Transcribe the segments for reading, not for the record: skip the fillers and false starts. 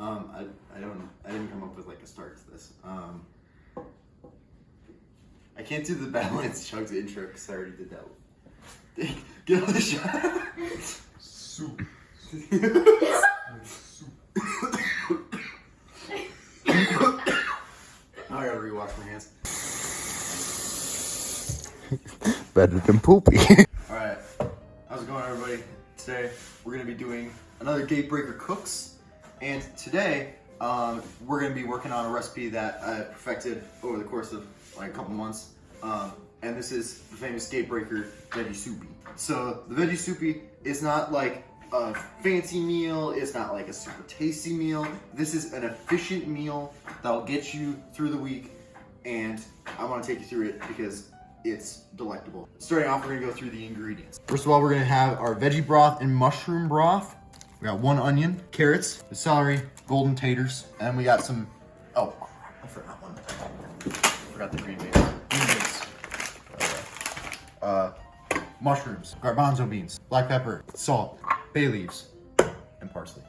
I didn't come up with like a start to this. I can't do the Badlands Chugs intro because I already did that. Get on the shot. Soup. I gotta rewash my hands. Better than poopy. Alright, how's it going, everybody? Today we're gonna be doing another Gatebreaker cooks, and today we're gonna be working on a recipe that I perfected over the course of like a couple months, and this is the famous Gatebreaker Veggie Soupy. So the Veggie Soupy is not like a fancy meal, it's not like a super tasty meal. This is an efficient meal that'll get you through the week, and I want to take you through it because it's delectable. Starting off, we're gonna go through the ingredients. First of all, we're gonna have our veggie broth and mushroom broth. We got 1 onion, carrots, celery, golden taters, and we got some, oh crap, I forgot one. Forgot the green beans. Mushrooms, garbanzo beans, black pepper, salt, bay leaves, and parsley.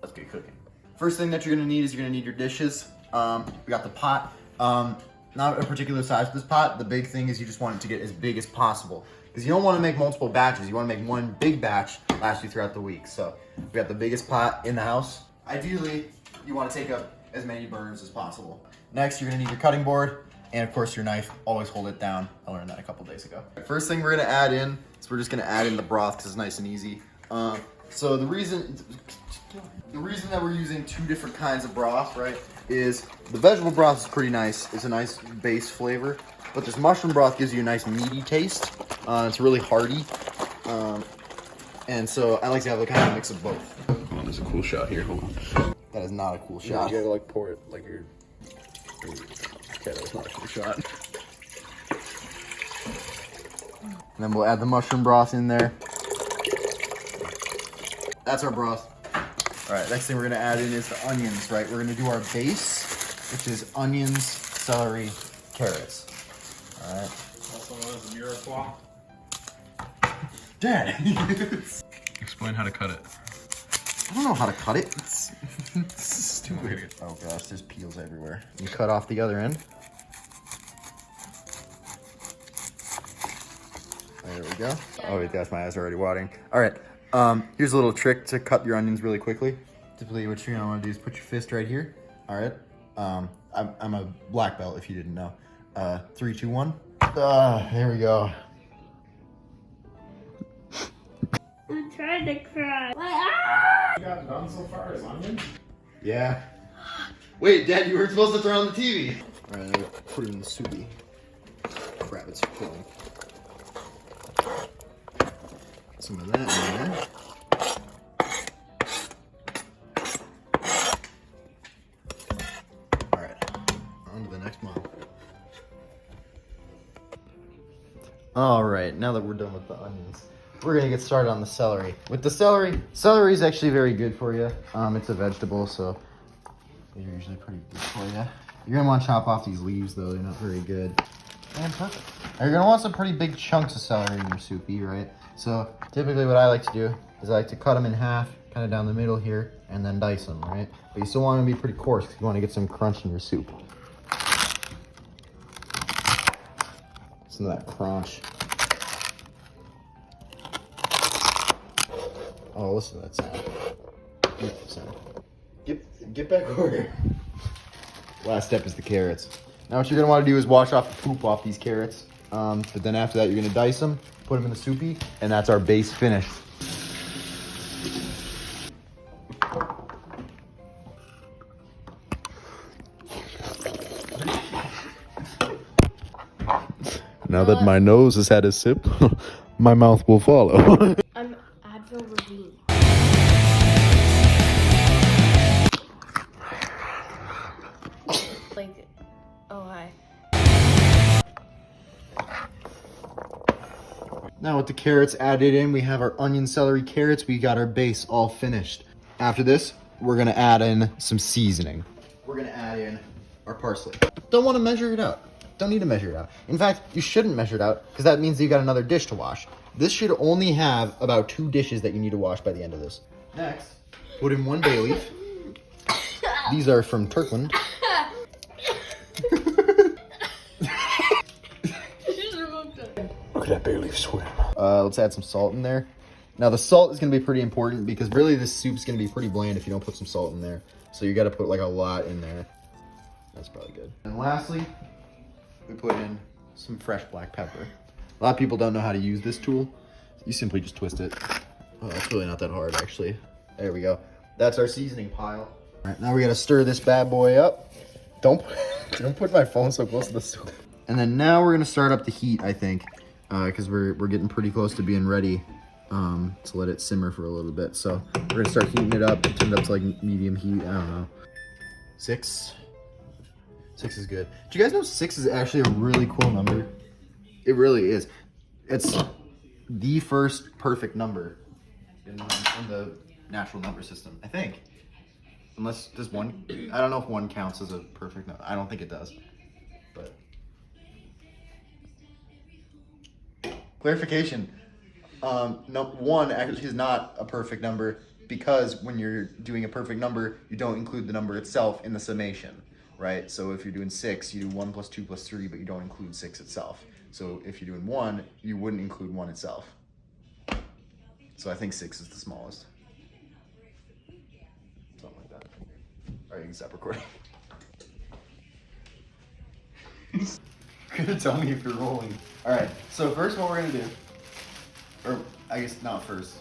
Let's get cooking. First thing that you're gonna need is you're gonna need your dishes. We got the pot. Not a particular size for this pot. The big thing is you just want it to get as big as possible, because you don't want to make multiple batches. You want to make one big batch last you throughout the week. So we got the biggest pot in the house. Ideally, you want to take up as many burners as possible. Next, you're gonna need your cutting board and of course your knife. Always hold it down. I learned that a couple days ago. First thing we're gonna add in is we're just gonna add in the broth because it's nice and easy. So the reason that we're using 2 different kinds of broth, right, is the vegetable broth is pretty nice. It's a nice base flavor, but this mushroom broth gives you a nice meaty taste. It's really hearty, and so I like to have a kind of mix of both. Oh, there's a cool shot here. Hold on. That is not a cool Yeah, shot. you gotta like pour it like you're. Okay, that was not a cool shot. And then we'll add the mushroom broth in there. That's our broth. All right, next thing we're gonna add in is the onions, right? We're gonna do our base, which is onions, celery, carrots. All right. Also known as a mirepoix. Dad! Explain how to cut it. I don't know how to cut it. It's stupid. Oh gosh, there's peels everywhere. You cut off the other end. There we go. Oh wait, gosh, my eyes are already watering. All right, here's a little trick to cut your onions really quickly. Typically what you're gonna wanna do is put your fist right here. All right, I'm a black belt if you didn't know. 3, 2, 1. There we go. I'm trying to cry. You got done so far as onions? Yeah. Wait, Dad, you weren't supposed to throw on the TV. All right, I'm gonna put it in the Soupy. Crap, it's pulling. Some of that in there. All right, on to the next model. All right, now that we're done with the onions, we're gonna get started on the celery. With the celery is actually very good for you. It's a vegetable, so they're usually pretty good for you. You're gonna want to chop off these leaves, though. They're not very good. And perfect. Now you're gonna want some pretty big chunks of celery in your soupy, right? So typically what I like to do is I like to cut them in half, kind of down the middle here, and then dice them, right? But you still want them to be pretty coarse because you want to get some crunch in your soup. Some of that crunch. Oh, listen to that sound. Beautiful sound. Get back over here. Last step is the carrots. Now what you're gonna want to do is wash off the poop off these carrots. But then after that, you're gonna dice them, put them in the soupy, and that's our base finish. Now that my nose has had a sip, my mouth will follow. I'm Advil Ravine. Like, oh hi. Now with the carrots added in, we have our onion, celery, carrots. We got our base all finished. After this, we're gonna add in some seasoning. We're gonna add in our parsley. Don't want to measure it out. Don't need to measure it out. In fact, you shouldn't measure it out because that means that you got another dish to wash. This should only have about 2 dishes that you need to wash by the end of this. Next, put in 1 bay leaf. These are from Turkland. Look at that bay leaf swim. Let's add some salt in there. Now the salt is going to be pretty important because really this soup's going to be pretty bland if you don't put some salt in there. So you got to put like a lot in there. That's probably good. And lastly, we put in some fresh black pepper. A lot of people don't know how to use this tool. You simply just twist it. Oh, it's really not that hard actually. There we go. That's our seasoning pile. All right, now we got to stir this bad boy up. Don't put my phone so close to the soup. And then now we're going to start up the heat, I think, because we're getting pretty close to being ready to let it simmer for a little bit. So we're gonna start heating it up, turn it up to like medium heat. I don't know. 6 is good. Do you guys know 6 is actually a really cool number? It really is. It's the first perfect number in the natural number system, I think. Unless does one, I don't know if 1 counts as a perfect number. I don't think it does. But clarification. No, 1 actually is not a perfect number because when you're doing a perfect number, you don't include the number itself in the summation, right? So if you're doing 6, you do 1 plus 2 plus 3, but you don't include 6 itself. So if you're doing 1, you wouldn't include 1 itself. So I think 6 is the smallest. Something like that. All right, you can stop recording. You're gonna tell me if you're rolling. All right, so first what we're gonna do, or I guess not first.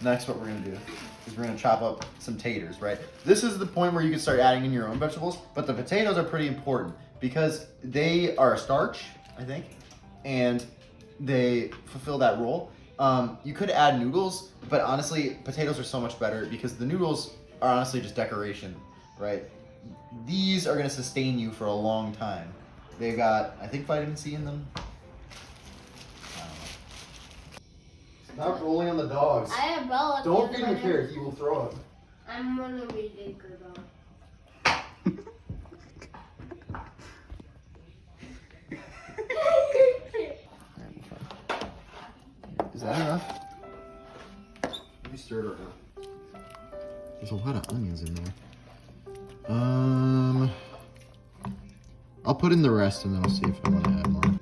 Next, what we're gonna do is we're gonna chop up some taters, right? This is the point where you can start adding in your own vegetables, but the potatoes are pretty important because they are a starch, I think, and they fulfill that role. You could add noodles, but honestly, potatoes are so much better because the noodles are honestly just decoration, right? These are gonna sustain you for a long time. They've got, I think, vitamin C in them. Stop rolling on the dogs. I have Bella. Don't feed him a carrot, he will throw up. I'm gonna be a good dog. Is that enough? Let me stir it around. There's a lot of onions in there. I'll put in the rest and then I'll see if I want to add more. I'm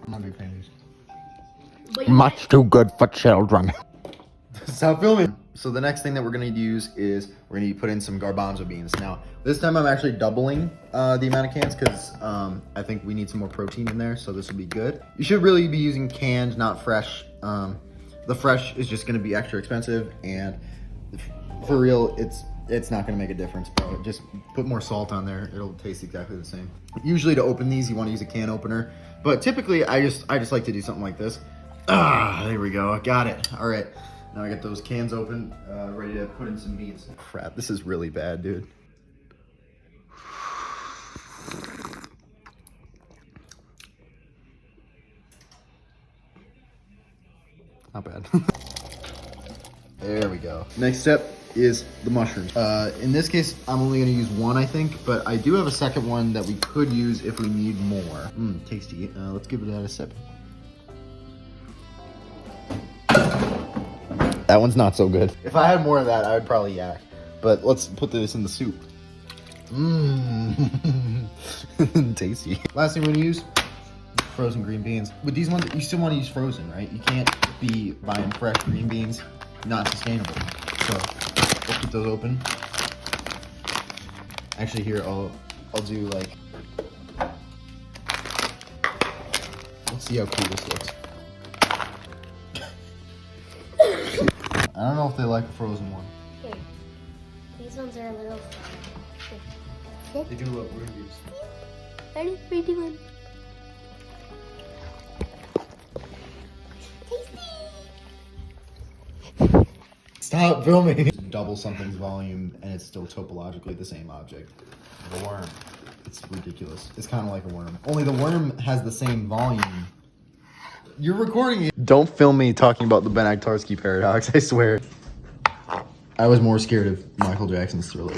not a big fan of these. Much too good for children. Stop filming. So the next thing that we're gonna use is we're gonna put in some garbanzo beans. Now, this time I'm actually doubling the amount of cans because I think we need some more protein in there, so this will be good. You should really be using canned, not fresh. The fresh is just gonna be extra expensive, and for real, it's not gonna make a difference, bro. Just put more salt on there, it'll taste exactly the same. Usually to open these, you wanna use a can opener, but typically I just like to do something like this. Ah, there we go, got it. All right. Now I got those cans open, ready to put in some beans. Crap, this is really bad, dude. Not bad. There we go. Next step is the mushrooms. In this case, I'm only gonna use 1, I think, but I do have a second one that we could use if we need more. Tasty. Let's give it a sip. That one's not so good. If I had more of that, I would probably yak. But let's put this in the soup. Tasty. Last thing we're gonna use, frozen green beans. With these ones, you still wanna use frozen, right? You can't be buying fresh green beans. Not sustainable. So let's keep those open. Actually here, I'll do like, let's see how cool this looks. I don't know if they like a frozen one. Here. These ones are a little. They do look weird. Ready? 3, 2, 1. Stop filming. Double something's volume and it's still topologically the same object. The worm. It's ridiculous. It's kind of like a worm. Only the worm has the same volume. You're recording it. Don't film me talking about the Ben Aktarsky paradox, I swear. I was more scared of Michael Jackson's Thriller.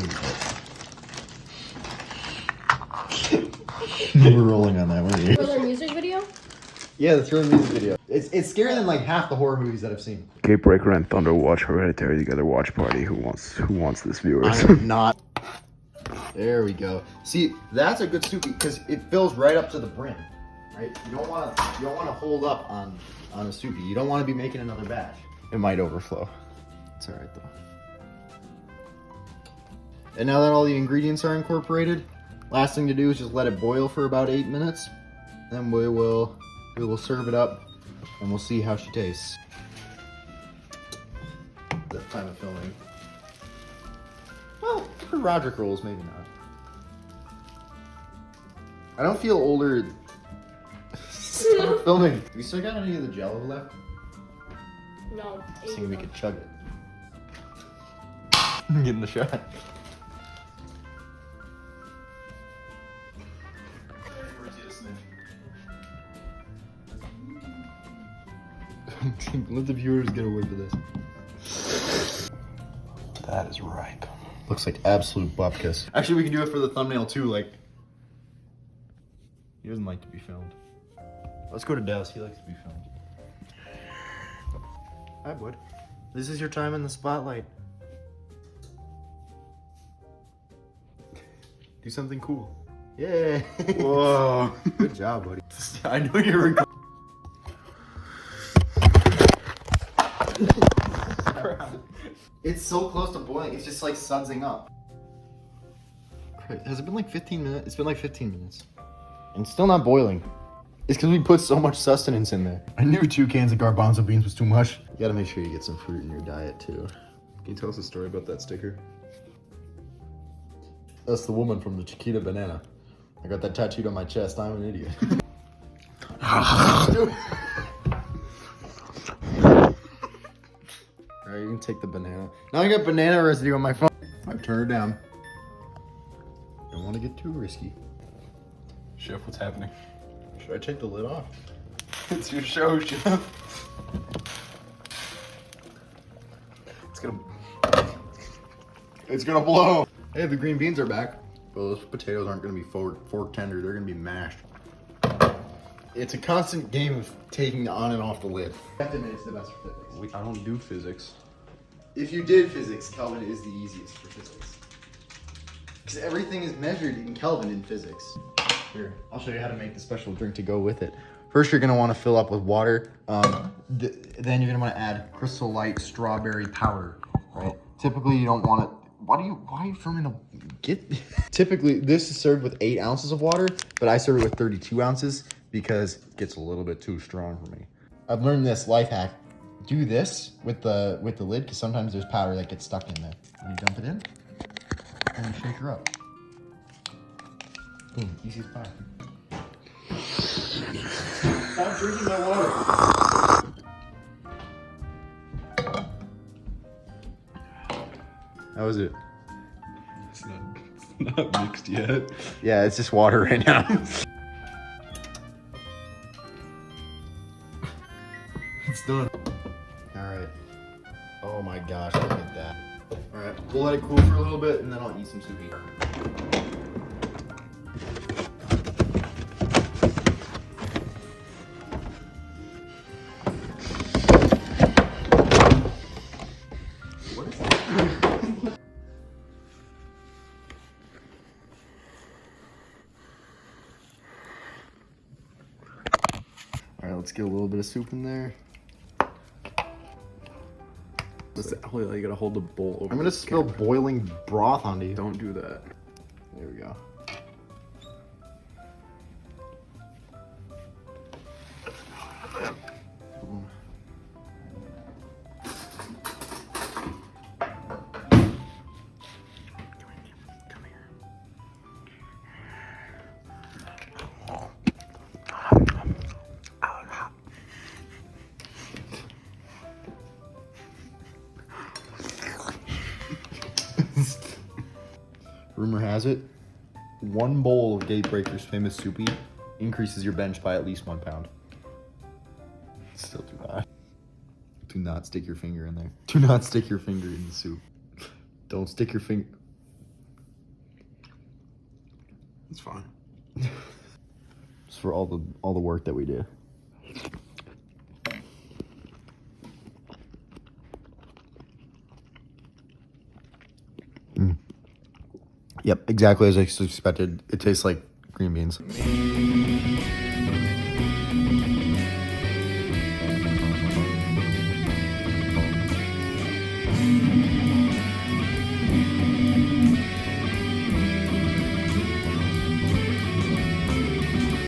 You were rolling on that, weren't you? For their music video? Yeah, the thrilling music video. It's scarier than like half the horror movies that I've seen. Gatebreaker and Thunder watch Hereditary together. Watch party. Who wants this, viewers? I'm not. There we go. See, that's a good Soupy because it fills right up to the brim. Right? You don't want to hold up on a Soupy. You don't want to be making another batch. It might overflow. It's all right though. And now that all the ingredients are incorporated, last thing to do is just let it boil for about 8 minutes. Then we will serve it up and we'll see how she tastes. That time of filming. Well, for Roderick rolls, maybe not. I don't feel older. Stop filming. We still got any of the Jello left? No. I was thinking we could chug it. Getting the shot. Let the viewers get away with this. That is ripe. Looks like absolute bupkis. Actually, we can do it for the thumbnail too. Like, he doesn't like to be filmed. Let's go to Dallas. He likes to be filmed. I would. This is your time in the spotlight. Do something cool. Yeah. Whoa. Good job, buddy. I know you were. It's so close to boiling. It's just like sudsing up. Has it been like 15 minutes? It's been like 15 minutes. And it's still not boiling. It's because we put so much sustenance in there. I knew 2 cans of garbanzo beans was too much. You gotta make sure you get some fruit in your diet too. Can you tell us a story about that sticker? That's the woman from the Chiquita banana. I got that tattooed on my chest. I'm an idiot. Alright, you can take the banana. Now I got banana residue on my phone. I turn her down. Don't want to get too risky. Chef, what's happening? Should I take the lid off? It's your show, Chef. It's gonna blow. Hey, the green beans are back. Well, those potatoes aren't gonna be fork tender. They're gonna be mashed. It's a constant game of taking on and off the lid. You have to admit it's the best for physics. I don't do physics. If you did physics, Kelvin is the easiest for physics. Because everything is measured in Kelvin in physics. Here, I'll show you how to make the special drink to go with it. First, you're gonna wanna fill up with water. Then you're gonna wanna add Crystal Light strawberry powder, right? Typically, you don't want it. Why are you filming Typically, this is served with 8 ounces of water, but I serve it with 32 ounces because it gets a little bit too strong for me. I've learned this life hack. Do this with the lid, because sometimes there's powder that gets stuck in there. And you dump it in, and you shake her up. Boom, easy as pie. Stop drinking my water. How is it? It's not mixed yet. Yeah, it's just water right now. It's done. All right. Oh my gosh, look at that. All right, we'll let it cool for a little bit, and then I'll eat some Soupy. What is that? All right, let's get a little bit of soup in there. Hold on, you gotta hold the bowl over. I'm gonna spill boiling broth onto you. Don't do that. There we go. Rumor has it, 1 bowl of Gatebreaker's famous Soupy increases your bench by at least 1 pound. It's still too high. Do not stick your finger in there. Do not stick your finger in the soup. Don't stick your finger. It's fine. It's for all the work that we do. Yep, exactly as I expected. It tastes like green beans.